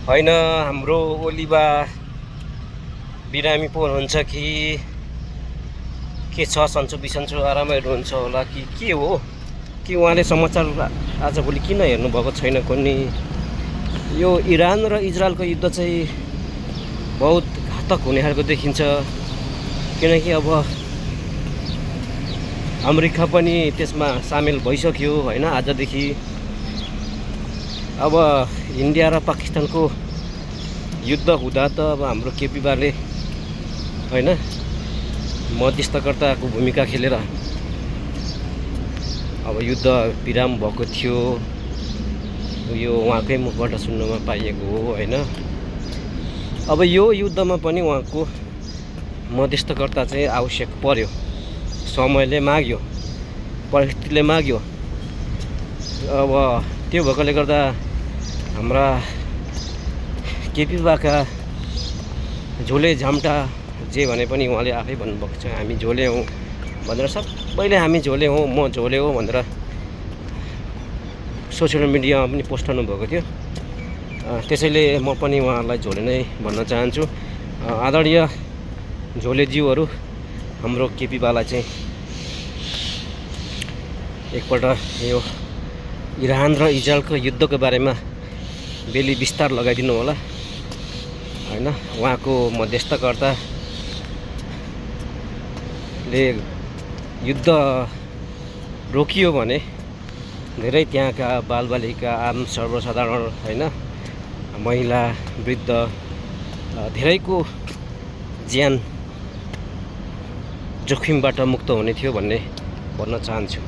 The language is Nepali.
होइन हाम्रो ओलीबा बिरामी पो हुनुहुन्छ कि के छ, सन्चो बिसन्चो आरामै हुनुहुन्छ होला कि के हो, कि उहाँले समाचार आजभोलि किन हेर्नुभएको छैन कुनै? यो इरान र इजरायलको युद्ध चाहिँ बहुत घातक हुने खालको देखिन्छ, किनकि अब अमेरिका पनि त्यसमा सामेल भइसक्यो होइन। आजदेखि अब इन्डिया र पाकिस्तानको युद्ध हुँदा त अब हाम्रो केपी बाले होइन मध्यस्थकर्ताको भूमिका खेलेर अब युद्ध विराम भएको थियो। यो उहाँकै मुखबाट सुन्नमा पाइएको हो होइन। अब यो युद्धमा पनि उहाँको मध्यस्थकर्ता चाहिँ आवश्यक पर्यो, समयले माग्यो, परिस्थितिले माग्यो। अब त्यो भएकोले गर्दा हाम्रा केपी बाका झोले झम्टा जे भने पनि उहाँले आफै भन्नुभएको छ, हामी झोले हौँ भनेर। सबैले हामी झोले हौँ, म झोले हो भनेर सोसियल मिडियामा पनि पोस्ट गर्नुभएको थियो। त्यसैले म पनि उहाँहरूलाई झोले नै भन्न चाहन्छु। आदरणीय झोलेज्यूहरू, हाम्रो केपी बालाई चाहिँ एकपल्ट यो इरान र इजरायलको युद्धको बारेमा बेली विस्तार लगाइदिनु होला होइन। उहाँको मध्यस्थकर्ताले युद्ध रोकियो भने धेरै त्यहाँका बालबालिका, आम सर्वसाधारण होइन, महिला, वृद्ध धेरैको ज्यान जोखिमबाट मुक्त हुने थियो भन्ने भन्न चाहन्छु।